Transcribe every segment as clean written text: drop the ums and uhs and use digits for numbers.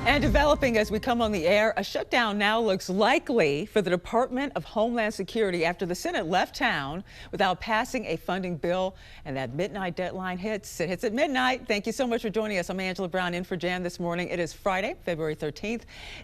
And developing as we come on the air, a shutdown now looks likely for the Department of Homeland Security after the Senate left town without passing a funding bill. And that midnight deadline hits. It hits at midnight. Thank you so much for joining us. I'm Angela Brown in for Jan this morning. It is Friday, February 13th.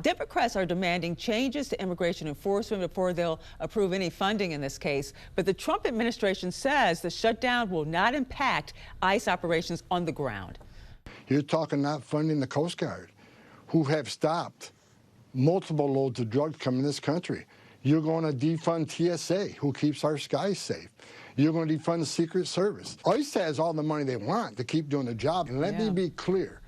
Democrats are demanding changes to immigration enforcement before they'll approve any funding in this case. But the Trump administration says the shutdown will not impact ICE operations on the ground. You're talking not funding the Coast Guard, who have stopped multiple loads of drugs coming in this country. You're going to defund TSA, who keeps our skies safe. You're going to defund the Secret Service. ICE has all the money they want to keep doing the job. And let me be clear,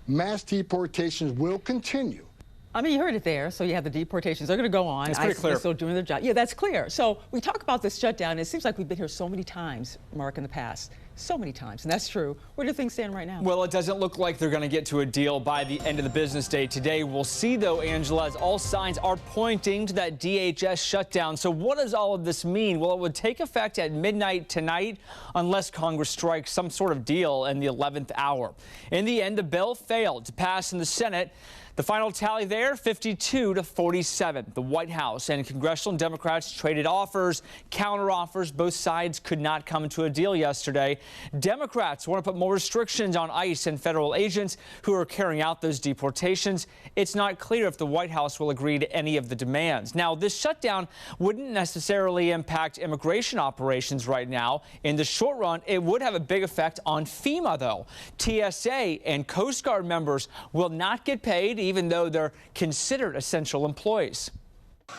mass deportations will continue. I mean, you heard it there. So you have the deportations. They're going to go on. That's pretty clear. They're still doing their job. Yeah, that's clear. So we talk about this shutdown. It seems like we've been here so many times, Mark, in the past. So many times, and that's true. Where do things stand right now? Well, it doesn't look like they're going to get to a deal by the end of the business day today. We'll see, though, Angela, as all signs are pointing to that DHS shutdown. So what does all of this mean? Well, it would take effect at midnight tonight unless Congress strikes some sort of deal in the 11th hour. In the end, the bill failed to pass in the Senate. The final tally there, 52 to 47. The White House and congressional Democrats traded offers, counteroffers. Both sides could not come to a deal yesterday. Democrats want to put more restrictions on ICE and federal agents who are carrying out those deportations. It's not clear if the White House will agree to any of the demands. Now, this shutdown wouldn't necessarily impact immigration operations right now. In the short run, it would have a big effect on FEMA, though. TSA and Coast Guard members will not get paid, even though they're considered essential employees.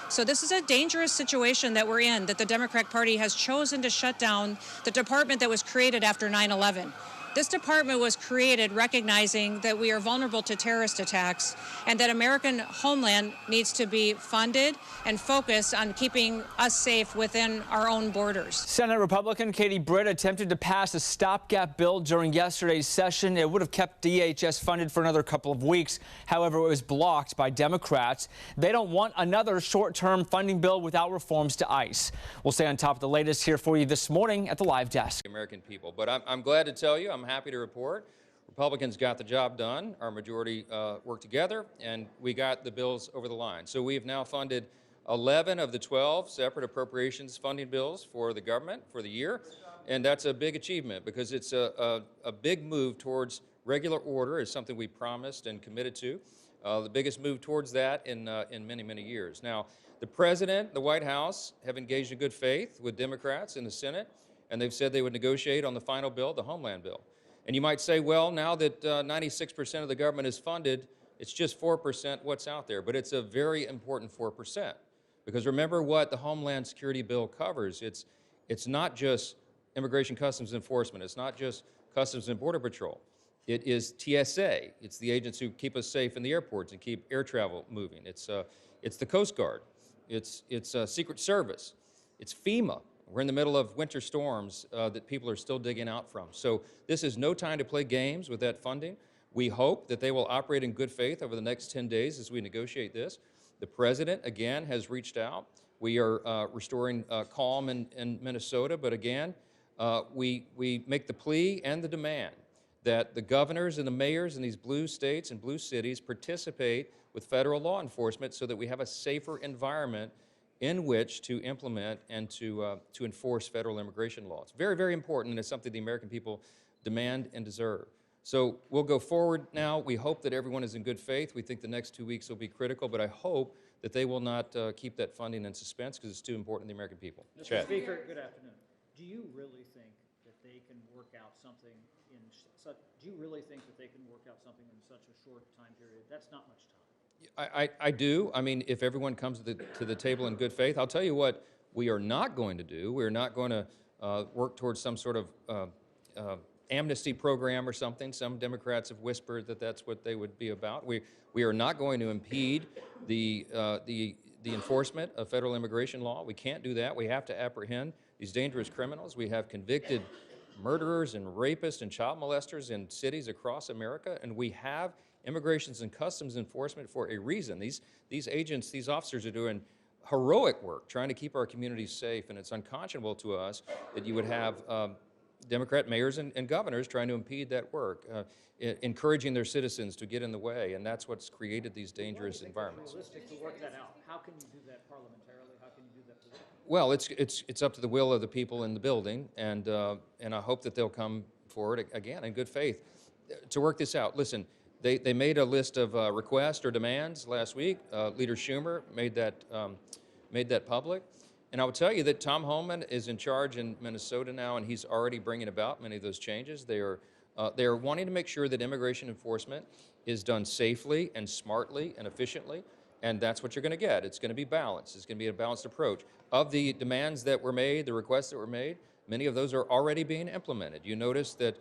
So this is a dangerous situation that we're in, that the Democratic Party has chosen to shut down the department that was created after 9/11. This department was created recognizing that we are vulnerable to terrorist attacks and that American homeland needs to be funded and focused on keeping us safe within our own borders. Senate Republican Katie Britt attempted to pass a stopgap bill during yesterday's session. It would have kept DHS funded for another couple of weeks. However, it was blocked by Democrats. They don't want another short-term funding bill without reforms to ICE. We'll stay on top of the latest here for you this morning at the live desk. American people, but I'm glad to tell you, I'm happy to report Republicans got the job done. Our majority worked together, and we got the bills over the line. So we have now funded 11 of the 12 separate appropriations funding bills for the government for the year, and that's a big achievement because it's a big move towards regular order. Is something we promised and committed to. The biggest move towards that in many, many years. Now, the President, the White House have engaged in good faith with Democrats in the Senate, and they've said they would negotiate on the final bill, the Homeland bill. And you might say, well, now that 96% of the government is funded, it's just 4% what's out there. But it's a very important 4%. Because remember what the Homeland Security bill covers. It's not just Immigration Customs Enforcement. It's not just Customs and Border Patrol. It is TSA. It's the agents who keep us safe in the airports and keep air travel moving. It's the Coast Guard. It's Secret Service. It's FEMA. We're in the middle of winter storms that people are still digging out from. So this is no time to play games with that funding. We hope that they will operate in good faith over the next 10 days as we negotiate this. The President, again, has reached out. We are restoring calm in Minnesota, but again, we make the plea and the demand that the governors and the mayors in these blue states and blue cities participate with federal law enforcement so that we have a safer environment in which to implement and to enforce federal immigration laws. Very, very important, and it's something the American people demand and deserve. So we'll go forward now. We hope that everyone is in good faith. We think the next 2 weeks will be critical, but I hope that they will not keep that funding in suspense because it's too important to the American people. Mr. Speaker, good afternoon. Do you really think that they can work out something in such, do you really think that they can work out something in such a short time period? That's not much time. I do. I mean, if everyone comes to the table in good faith, I'll tell you what we are not going to do. We're not going to work towards some sort of amnesty program or something. Some Democrats have whispered that that's what they would be about. We are not going to impede the enforcement of federal immigration law. We can't do that. We have to apprehend these dangerous criminals. We have convicted murderers and rapists and child molesters in cities across America, and we have Immigrations and Customs Enforcement for a reason. These agents, these officers are doing heroic work trying to keep our communities safe, and it's unconscionable to us that you would have Democrat mayors and governors trying to impede that work, encouraging their citizens to get in the way, and that's what's created these dangerous environments. Realistic to work that out. How can you do that parliamentarily? How can you do that politically? Well, it's up to the will of the people in the building, and I hope that they'll come forward again in good faith to work this out. Listen, they made a list of requests or demands last week. Leader Schumer made that public, and I will tell you that Tom Homan is in charge in Minnesota now, and he's already bringing about many of those changes. They are wanting to make sure that immigration enforcement is done safely and smartly and efficiently. And that's what you're going to get. It's going to be balanced. It's going to be a balanced approach. Of the demands that were made, the requests that were made, many of those are already being implemented. You notice that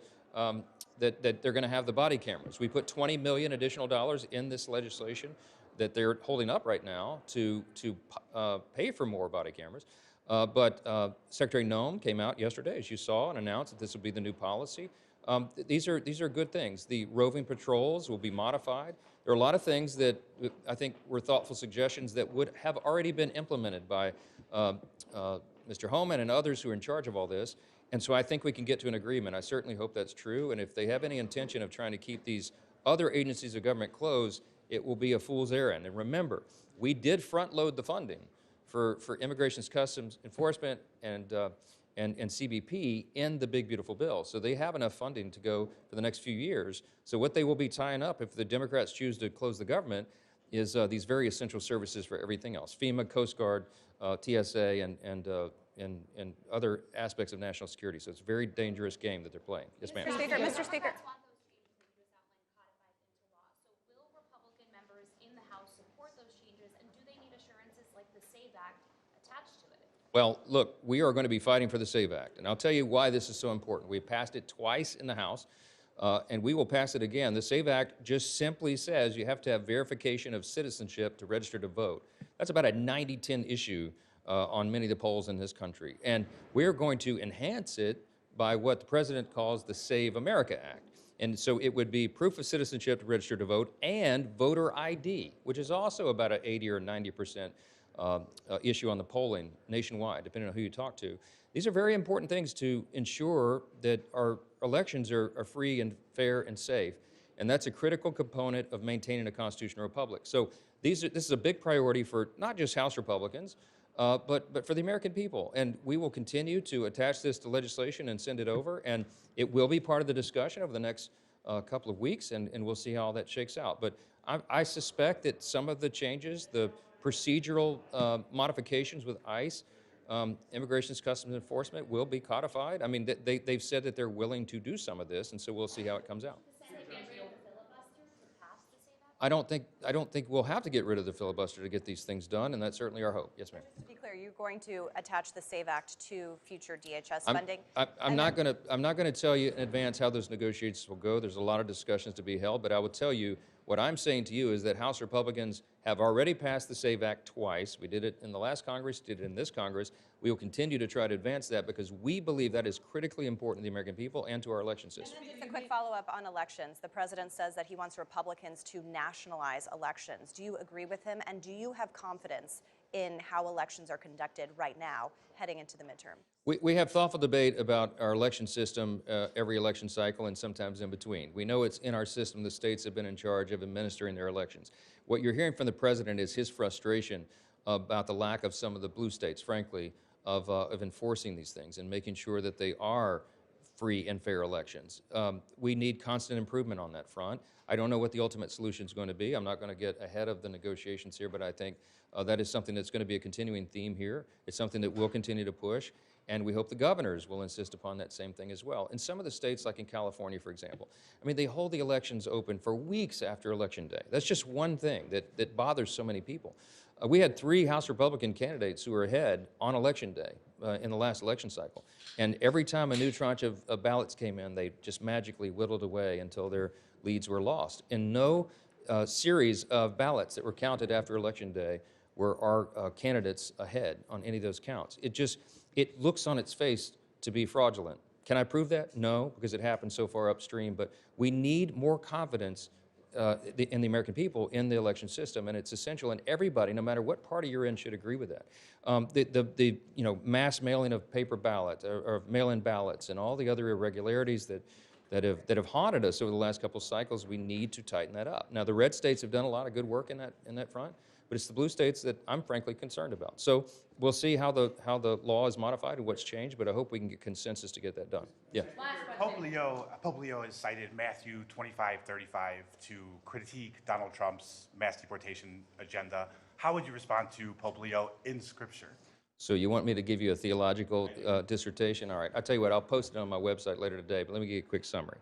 that they're going to have the body cameras. We put $20 million additional dollars in this legislation that they're holding up right now to pay for more body cameras. But Secretary Nome came out yesterday, as you saw, and announced that this will be the new policy. These are good things. The roving patrols will be modified. There are a lot of things that I think were thoughtful suggestions that would have already been implemented by Mr. Homan and others who are in charge of all this. And so I think we can get to an agreement. I certainly hope that's true. And if they have any intention of trying to keep these other agencies of government closed, it will be a fool's errand. And remember, we did front load the funding for Immigration Customs Enforcement and CBP in the big, beautiful bill. So they have enough funding to go for the next few years. So what they will be tying up if the Democrats choose to close the government is these very essential services for everything else: FEMA, Coast Guard, TSA, and other aspects of national security. So it's a very dangerous game that they're playing. Yes, ma'am. Mr. Speaker. Well, look, we are going to be fighting for the SAVE Act, and I'll tell you why this is so important. We passed it twice in the House, and we will pass it again. The SAVE Act just simply says you have to have verification of citizenship to register to vote. That's about a 90-10 issue on many of the polls in this country, and we're going to enhance it by what the President calls the Save America Act. And so it would be proof of citizenship to register to vote and voter ID, which is also about an 80 or 90% issue on the polling nationwide, depending on who you talk to. These are very important things to ensure that our elections are free and fair and safe, and that's a critical component of maintaining a constitutional republic. So this is a big priority for not just House Republicans, but for the American people. And we will continue to attach this to legislation and send it over, and it will be part of the discussion over the next couple of weeks, and we'll see how all that shakes out. But I suspect that some of the changes, the procedural modifications with ICE, Immigration Customs Enforcement, will be codified. I mean, they've said that they're willing to do some of this, and so we'll see how it comes out. I don't think we'll have to get rid of the filibuster to get these things done, and that's certainly our hope. Yes, ma'am. Just to be clear, you're going to attach the SAVE Act to future DHS funding? I'm not going to tell you in advance how those negotiations will go. There's a lot of discussions to be held, but I will tell you what I'm saying to you is that House Republicans have already passed the SAVE Act twice. We did it in the last Congress, did it in this Congress. We will continue to try to advance that because we believe that is critically important to the American people and to our election system. Just a quick follow-up on elections. The president says that he wants Republicans to nationalize elections. Do you agree with him, and do you have confidence in how elections are conducted right now heading into the midterm? We have thoughtful debate about our election system every election cycle and sometimes in between. We know it's in our system. The states have been in charge of administering their elections. What you're hearing from the president is his frustration about the lack of some of the blue states, frankly, of enforcing these things and making sure that they are free and fair elections. We need constant improvement on that front. I don't know what the ultimate solution is going to be. I'm not going to get ahead of the negotiations here, but I think that is something that's going to be a continuing theme here. It's something that we'll continue to push, and we hope the governors will insist upon that same thing as well. In some of the states, like in California, for example, I mean, they hold the elections open for weeks after Election Day. That's just one thing that bothers so many people. We had 3 House Republican candidates who were ahead on Election Day in the last election cycle. And every time a new tranche of ballots came in, they just magically whittled away until their leads were lost. In no series of ballots that were counted after Election Day were our candidates ahead on any of those counts. It looks on its face to be fraudulent. Can I prove that? No, because it happened so far upstream. But we need more confidence the American people in the election system, and it's essential, and everybody, no matter what party you're in, should agree with that. The mass mailing of paper ballots or mail-in ballots and all the other irregularities that have haunted us over the last couple of cycles, we need to tighten that up. Now, the red states have done a lot of good work in that front, but it's the blue states that I'm frankly concerned about. So we'll see how the law is modified and what's changed, but I hope we can get consensus to get that done. Yeah. Pope Leo has cited Matthew 25:35 to critique Donald Trump's mass deportation agenda. How would you respond to Pope Leo in Scripture? So you want me to give you a theological dissertation? All right, I'll tell you what, I'll post it on my website later today, but let me give you a quick summary.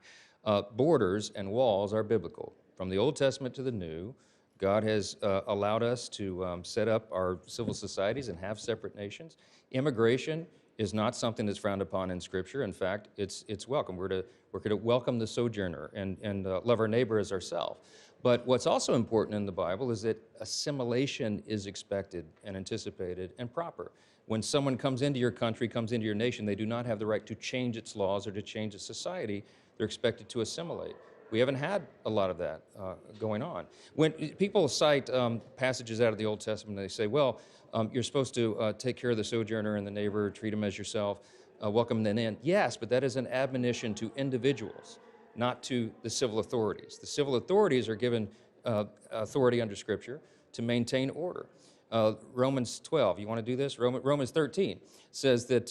Borders and walls are biblical. From the Old Testament to the New, God has allowed us to set up our civil societies and have separate nations. Immigration is not something that's frowned upon in Scripture. In fact, it's welcome. We're to welcome the sojourner and love our neighbor as ourselves. But what's also important in the Bible is that assimilation is expected and anticipated and proper. When someone comes into your country, comes into your nation, they do not have the right to change its laws or to change its society. They're expected to assimilate. We haven't had a lot of that going on. When people cite passages out of the Old Testament, they say, well, you're supposed to take care of the sojourner and the neighbor, treat them as yourself, welcome them in. Yes, but that is an admonition to individuals, not to the civil authorities. The civil authorities are given authority under Scripture to maintain order. Romans 12, you want to do this? Romans 13 says that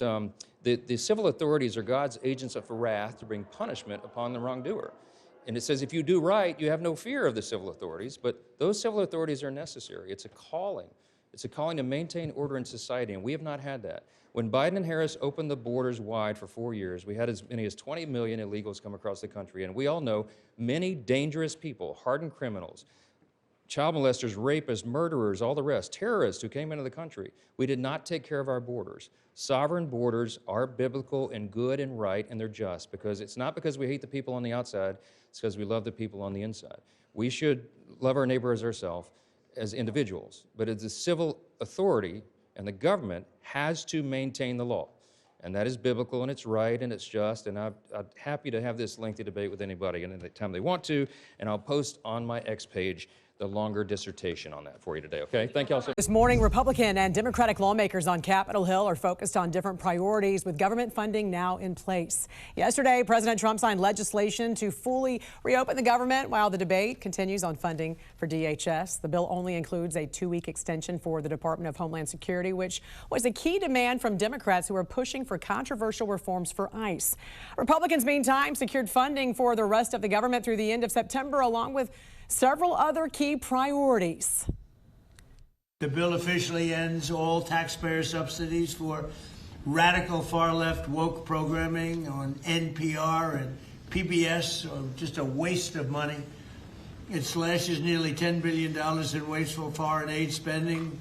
the civil authorities are God's agents of wrath to bring punishment upon the wrongdoer. And it says if you do right, you have no fear of the civil authorities, but those civil authorities are necessary. It's a calling. It's a calling to maintain order in society, and we have not had that. When Biden and Harris opened the borders wide for 4 years, we had as many as 20 million illegals come across the country, and we all know many dangerous people, hardened criminals, child molesters, rapists, murderers, all the rest, terrorists who came into the country. We did not take care of our borders. Sovereign borders are biblical and good and right, and they're just, because it's not because we hate the people on the outside, it's because we love the people on the inside. We should love our neighbor as ourselves, as individuals, but it's the civil authority and the government has to maintain the law. And that is biblical, and it's right, and it's just, and I'm happy to have this lengthy debate with anybody any time they want to, and I'll post on my X page the longer dissertation on that for you today, okay? Thank you all so much. This morning, Republican and Democratic lawmakers on Capitol Hill are focused on different priorities with government funding now in place. Yesterday, President Trump signed legislation to fully reopen the government while the debate continues on funding for DHS. The bill only includes a 2-week extension for the Department of Homeland Security, which was a key demand from Democrats who are pushing for controversial reforms for ICE. Republicans, meantime, secured funding for the rest of the government through the end of September, along with several other key priorities. The bill officially ends all taxpayer subsidies for radical far-left woke programming on NPR and PBS, just a waste of money. It slashes nearly $10 billion in wasteful foreign aid spending,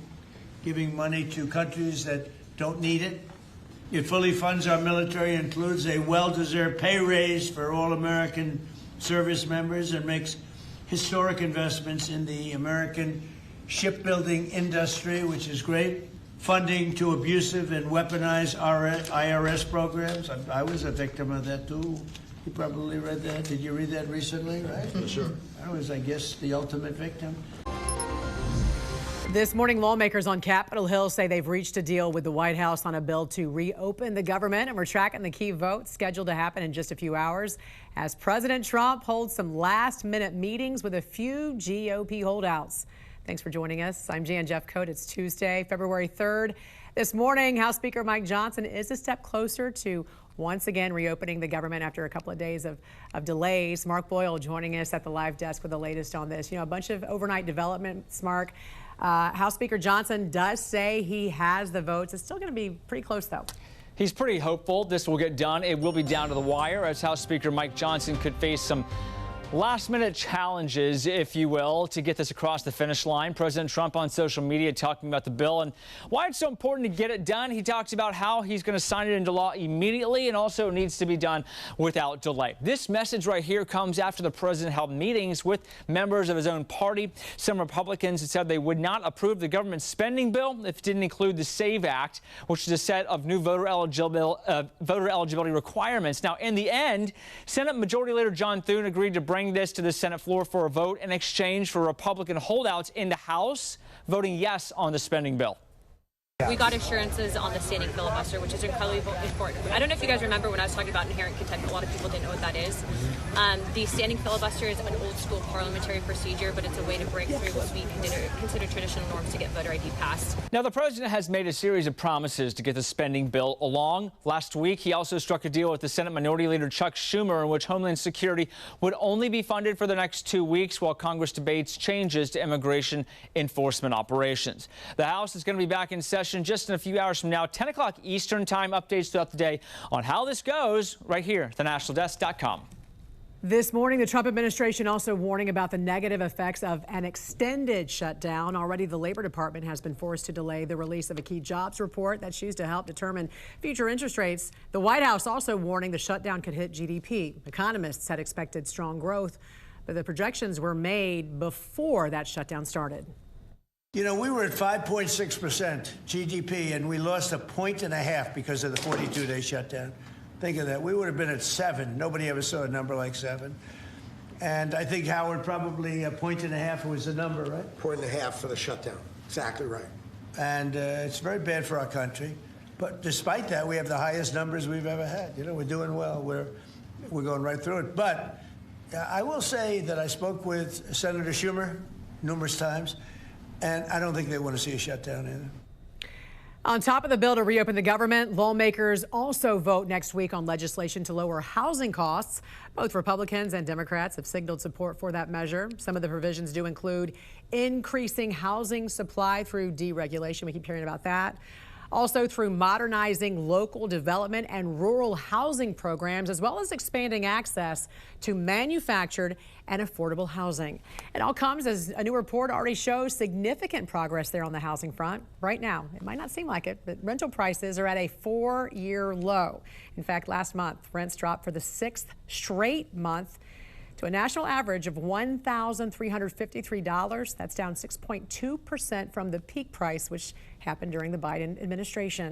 giving money to countries that don't need it. It fully funds our military, includes a well-deserved pay raise for all American service members, and makes historic investments in the American shipbuilding industry, which is great. Funding to abusive and weaponized IRS programs. I was a victim of that too. You probably read that. Did you read that recently, right? Sure. I was, I guess, the ultimate victim. This morning, lawmakers on Capitol Hill say they've reached a deal with the White House on a bill to reopen the government, and we're tracking the key vote scheduled to happen in just a few hours as President Trump holds some last-minute meetings with a few GOP holdouts. Thanks for joining us. I'm Jan Jeffcoat. It's Tuesday, February 3rd. This morning, House Speaker Mike Johnson is a step closer to once again reopening the government after a couple of days of delays. Mark Boyle joining us at the live desk with the latest on this. You know, a bunch of overnight developments, Mark. House Speaker Johnson does say he has the votes. It's still going to be pretty close, though. He's pretty hopeful this will get done. It will be down to the wire, as House Speaker Mike Johnson could face some last-minute challenges, if you will, to get this across the finish line. President Trump on social media talking about the bill and why it's so important to get it done. He talks about how he's going to sign it into law immediately and also needs to be done without delay. This message right here comes after the president held meetings with members of his own party. Some Republicans said they would not approve the government spending bill if it didn't include the SAVE Act, which is a set of new voter eligibility requirements. Now, in the end, Senate Majority Leader John Thune agreed to bring bring this to the Senate floor for a vote in exchange for Republican holdouts in the House voting yes on the spending bill. We got assurances on the standing filibuster, which is incredibly important. I don't know if you guys remember when I was talking about inherent contempt, a lot of people didn't know what that is. The standing filibuster is an old school parliamentary procedure, but it's a way to break through what we consider traditional norms to get voter ID passed. Now, the president has made a series of promises to get the spending bill along. Last week, he also struck a deal with the Senate Minority Leader Chuck Schumer in which Homeland Security would only be funded for the next 2 weeks while Congress debates changes to immigration enforcement operations. The House is going to be back in session just in a few hours from now, 10 o'clock Eastern time. Updates throughout the day on how this goes right here at thenationaldesk.com. This morning, the Trump administration also warning about the negative effects of an extended shutdown. Already, the Labor Department has been forced to delay the release of a key jobs report that's used to help determine future interest rates. The White House also warning the shutdown could hit GDP. Economists had expected strong growth, but the projections were made before that shutdown started. You know, we were at 5.6% GDP, and we lost 1.5 points because of the 42-day shutdown. Think of that. We would have been at 7. Nobody ever saw a number like 7. And I think, Howard, probably 1.5 points was the number, right? 1.5 for the shutdown. Exactly right. And it's very bad for our country. But despite that, we have the highest numbers we've ever had. You know, we're doing well. We're going right through it. But I will say that I spoke with Senator Schumer numerous times, and I don't think they want to see a shutdown either. On top of the bill to reopen the government, lawmakers also vote next week on legislation to lower housing costs. Both Republicans and Democrats have signaled support for that measure. Some of the provisions do include increasing housing supply through deregulation. We keep hearing about that. Also through modernizing local development and rural housing programs, as well as expanding access to manufactured and affordable housing. It all comes as a new report already shows significant progress there on the housing front. Right now, it might not seem like it, but rental prices are at a 4-year low. In fact, last month, rents dropped for the 6th straight month to a national average of $1,353. That's down 6.2% from the peak price, which happened during the Biden administration.